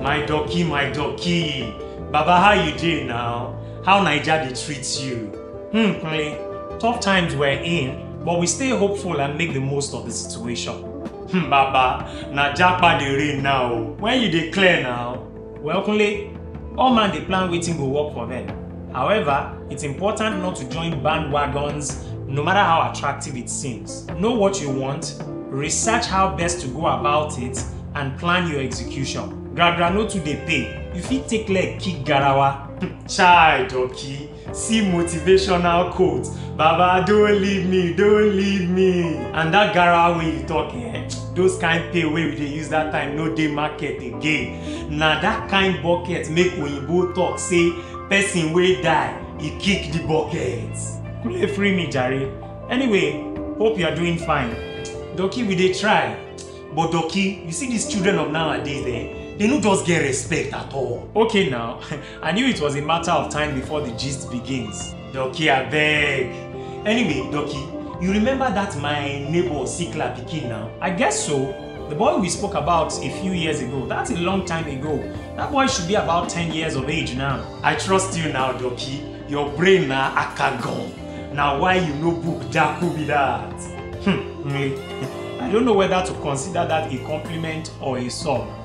My Doki. Baba, how you doing now? How Naija dey treat you? Kunle, tough times we're in, but we stay hopeful and make the most of the situation. Baba, na japa dey rain now. When you declare now? Well, Kunle, all man dey plan wetin go work for them. However, it's important not to join bandwagons, no matter how attractive it seems. Know what you want, research how best to go about it, and plan your execution. Gra no too dey pay. You fit take leg kick garawa. Chai Doki, see motivational quote. Baba, don't leave me, don't leave me. And that garawa wey you talk, those kind pay wey we dey use that time no dey market again. Na that kind bucket make oyinbo talk say person wey die, he kick the bucket. Kule free me jare. Anyway, hope you are doing fine. Doki, we dey try. But Doki, you see these children of nowadays, they don't just get respect at all. Okay now, I knew it was a matter of time before the gist begins. Doki, I beg. Anyway, Doki, you remember that my neighbor Sikla pikin now? I guess so. The boy we spoke about a few years ago, that's a long time ago. That boy should be about 10 years of age now. I trust you now, Doki. Your brain na akagon. Now why you no book Jaku be that? I don't know whether to consider that a compliment or a song.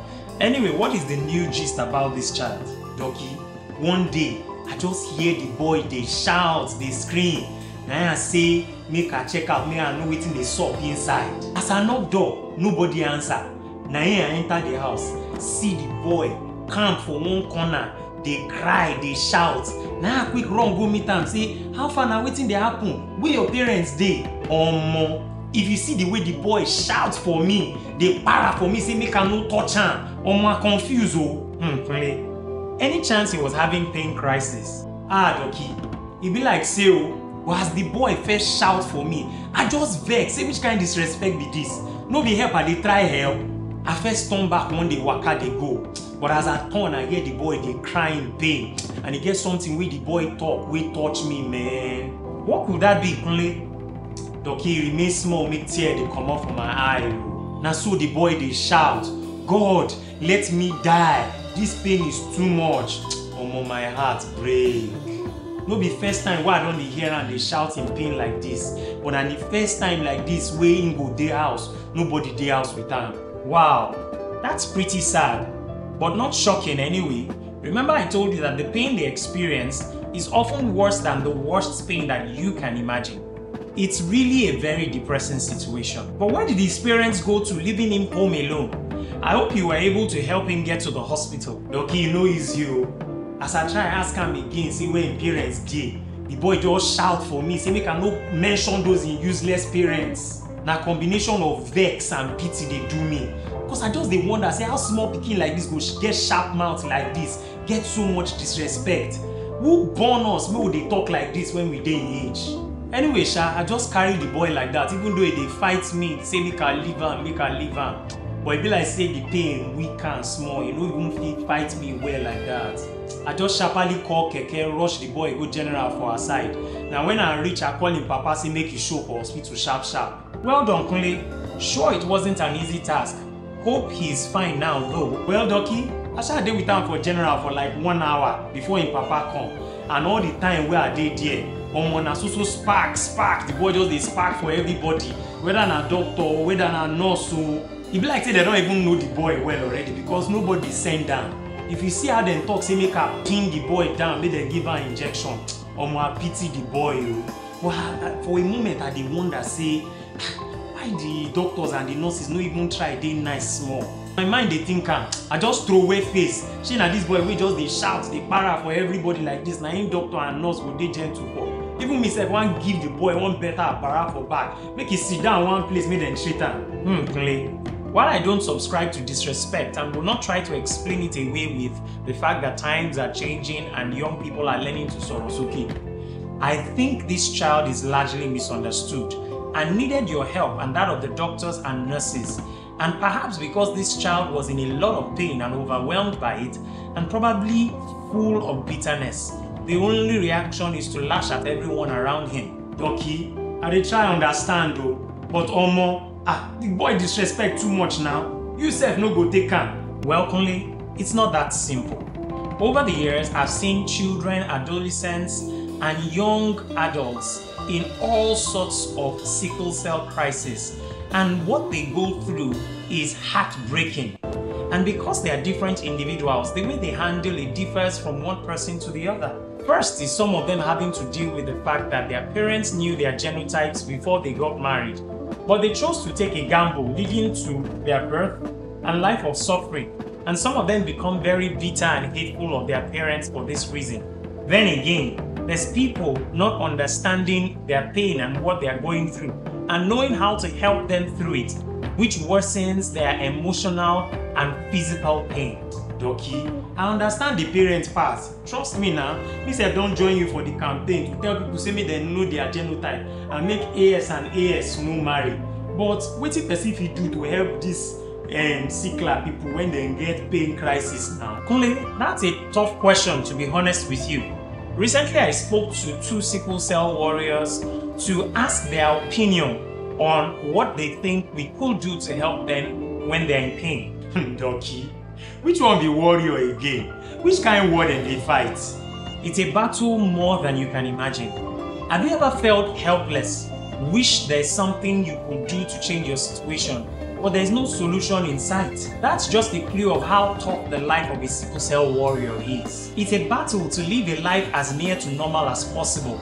Anyway, what is the new gist about this child? Doki, one day, I just hear the boy, they shout, they scream. Now I say, make I check out, make I know wetin dey sup inside. As I knock door, nobody answer. Now I enter the house, see the boy camp for one corner, they cry, they shout. Now I quick run go meet am, say, how far now wetin dey happen? Where your parents dey? Omo. If you see the way the boy shout for me, they para for me, say make I no touch am. Omo, confused oh. Any chance he was having pain crisis? Ah, Doki, it be like say oh, but as the boy first shout for me, I just vex, say which kind disrespect be this? No be help, I dey try help. I first turn back one day waka dey go, but as I turn, I hear the boy dey cry in pain, and he get something wey the boy talk wey touch me, man. What could that be, Kunle? Doki, remain small, make tear dey come out from my eye. Now so the boy dey shout, God, let me die. This pain is too much. Omo, my heart break. No be first time why I don dey hear am dey shout in pain like this, but na the first time like this wey him go dey house, nobody dey house with am. Wow, that's pretty sad, but not shocking anyway. Remember I told you that the pain they experience is often worse than the worst pain that you can imagine. It's really a very depressing situation. But where did his parents go to, leaving him home alone? I hope you were able to help him get to the hospital. Doki, you know it's you. As I try ask him again, see where his parents dey, the boy just shout for me, say make I no mention those useless parents. Na combination of vex and pity they do me. Cause I just dey wonder, say how small pikin like this go get sharp mouth like this, get so much disrespect. Who born us make we dey talk like this when we dey in age? Anyway, I just carry the boy like that, even though they fight me, say make I leave am, make I leave am. But it be like say the pain weak and small, you no even fit fight me well like that. I just sharply call Keke, rush the boy, go general for her side. Now when I reach, I call him Papa, say make he show for hospital sharp. Well done, Kunle. Sure, it wasn't an easy task. Hope he's fine now though. Well, Doki, I shall dey with him for general for like 1 hour before him Papa come. And all the time where I dey there, omo na so spark. The boy just dey spark for everybody. Whether na doctor or whether na nurse, so e be like say they don't even know the boy well already because nobody send down. If you see how them talk, say make her pin the boy down, make them give her injection. Omo, I pity the boy. Well, for a moment I dey wonder, say why the doctors and the nurses no even try dey nice small. My mind dey think I just throw away face. Shey na this boy wey just dey shout, dey para for everybody like this. Na him doctor and nurse go dey gentle for. Even me sef wan give the boy one better apara for back, make he sit down one place, make dem treat am. Kunle. While I don't subscribe to disrespect and will not try to explain it away with the fact that times are changing and young people are learning to sorosuke, I think this child is largely misunderstood and needed your help and that of the doctors and nurses. And perhaps because this child was in a lot of pain and overwhelmed by it and probably full of bitterness, the only reaction is to lash at everyone around him. Doki, I dey try understand though, but omo, the boy disrespect too much now. You sef no go take am. Well, Kunle, It's not that simple. Over the years, I've seen children, adolescents, and young adults in all sorts of sickle cell crisis, and what they go through is heartbreaking. And because they are different individuals, the way they handle it differs from one person to the other. First is some of them having to deal with the fact that their parents knew their genotypes before they got married, but they chose to take a gamble leading to their birth and life of suffering. And some of them become very bitter and hateful of their parents for this reason. Then again, there's people not understanding their pain and what they are going through and knowing how to help them through it, which worsens their emotional and physical pain. Doki, I understand the parent part. Trust me now, me say don't join you for the campaign to tell people say me they know their genotype and make AS and AS no marry. But what if person fit do to help this sickler people when they get pain crisis now? Kunle, that's a tough question, to be honest with you. Recently, I spoke to 2 sickle cell warriors to ask their opinion on what they think we could do to help them when they're in pain. Doki, which one be warrior again? Which kind of war dem dey fight? It's a battle more than you can imagine. Have you ever felt helpless? Wish there's something you could do to change your situation, but there's no solution in sight? That's just a clue of how tough the life of a sickle cell warrior is. It's a battle to live a life as near to normal as possible.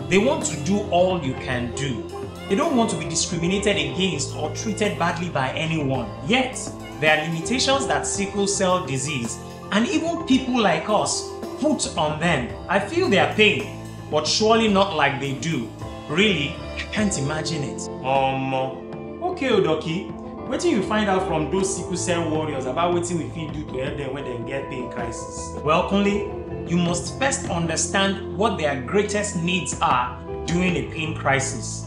They want to do all you can do. They don't want to be discriminated against or treated badly by anyone. Yet, there are limitations that sickle cell disease and even people like us put on them. I feel their pain, but surely not like they do. Really, I can't imagine it. Okay, Doki, what do you find out from those sickle cell warriors about what we fit do to help them when they get pain crisis? Well, Kunle, you must first understand what their greatest needs are during a pain crisis.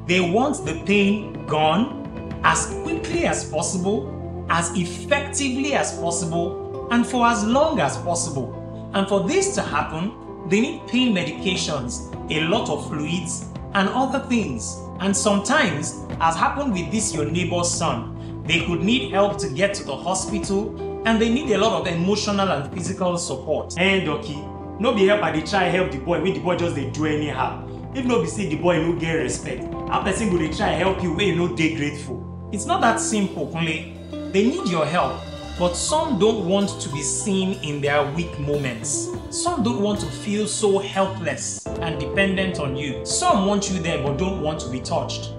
They want the pain gone as quickly as possible, as effectively as possible, and for as long as possible. And for this to happen, they need pain medications, a lot of fluids, and other things. And sometimes, as happened with this your neighbor's son, they could need help to get to the hospital, and they need a lot of emotional and physical support. Hey, Doki, no be help, I dey try help the boy when the boy just dey do anyhow. If no be say the boy no get respect, how person go dey try help you when you no dey grateful? It's not that simple, Kunle. They need your help, but some don't want to be seen in their weak moments. Some don't want to feel so helpless and dependent on you. Some want you there but don't want to be touched.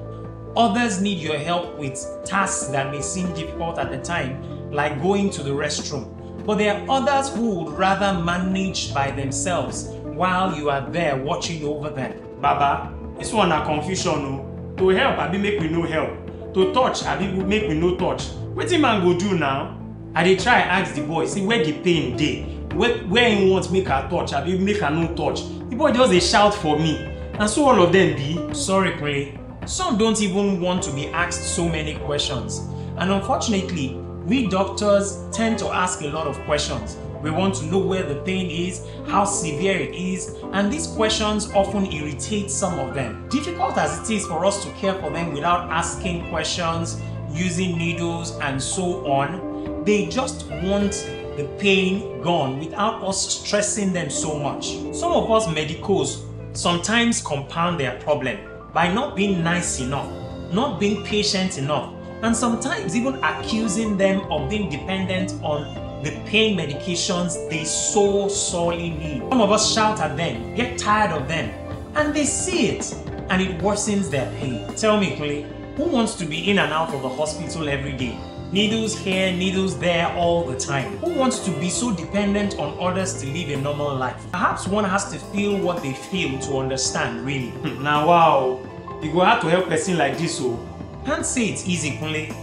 Others need your help with tasks that may seem difficult at the time, like going to the restroom. But there are others who would rather manage by themselves while you are there watching over them. Baba, this one na confusion o. To help, abi make we no help. To touch, abi make we no touch. Wetin man go do now? I dey try ask the boy, see where the pain dey, where he want make her touch, abi make her no touch. The boy just dey shout for me, and so all of them be. Sorry, Kunle. Some don't even want to be asked so many questions, and unfortunately, we doctors tend to ask a lot of questions. We want to know where the pain is, how severe it is, and these questions often irritate some of them. Difficult as it is for us to care for them without asking questions, using needles, and so on, they just want the pain gone without us stressing them so much. Some of us medicos sometimes compound their problem by not being nice enough, not being patient enough, and sometimes even accusing them of being dependent on the pain medications they so sorely need. Some of us shout at them, get tired of them, and they see it, and it worsens their pain. Tell me, Kunle, who wants to be in and out of the hospital every day? Needles here, needles there all the time. Who wants to be so dependent on others to live a normal life? Perhaps one has to feel what they feel to understand, really. Now, wow, you go have to help a person like this, so. Can't say it's easy, Kunle,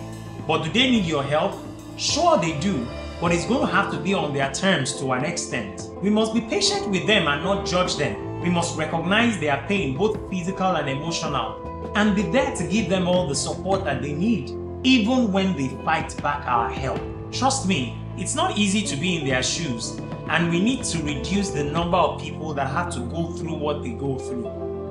but do they need your help? Sure they do, but it's going to have to be on their terms to an extent. We must be patient with them and not judge them. We must recognize their pain, both physical and emotional, and be there to give them all the support that they need, even when they fight back our help. Trust me, it's not easy to be in their shoes, and we need to reduce the number of people that have to go through what they go through.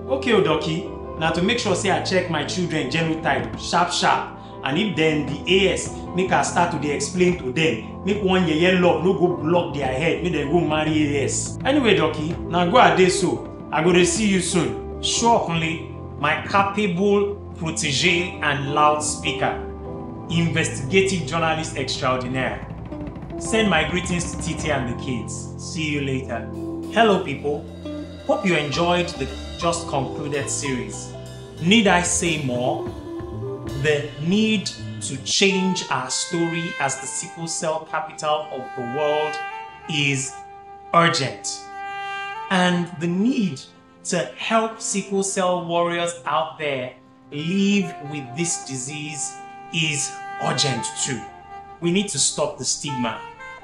Okay, Doki, now to make sure say I check my children genotype sharp, And if then the AS make her start to dey explain to them, make one yeye love no go block their head, make them go marry AS. Anyway, Doki, now go a day so. I go to see you soon. Shockingly, my capable protege and loudspeaker, investigative journalist extraordinaire. Send my greetings to Titi and the kids. See you later. Hello people. Hope you enjoyed the just concluded series. Need I say more? The need to change our story as the sickle cell capital of the world is urgent. And the need to help sickle cell warriors out there live with this disease is urgent too. We need to stop the stigma.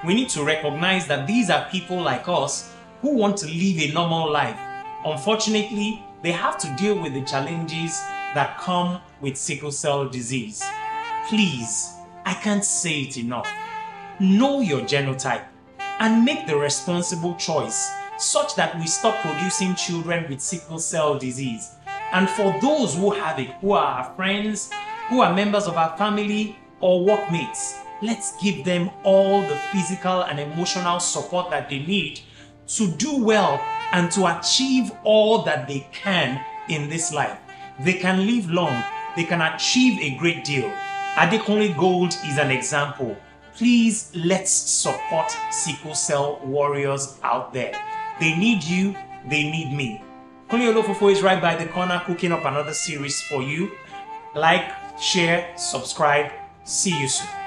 We need to recognize that these are people like us who want to live a normal life. Unfortunately, they have to deal with the challenges that come with sickle cell disease. Please, I can't say it enough. Know your genotype and make the responsible choice such that we stop producing children with sickle cell disease. And for those who have it, who are our friends, who are members of our family or workmates, let's give them all the physical and emotional support that they need to do well and to achieve all that they can in this life. They can live long, they can achieve a great deal. Adekunle Gold is an example. Please, let's support sickle cell warriors out there. They need you, they need me. Kunle Olofofo is right by the corner cooking up another series for you. Like, share, subscribe. See you soon.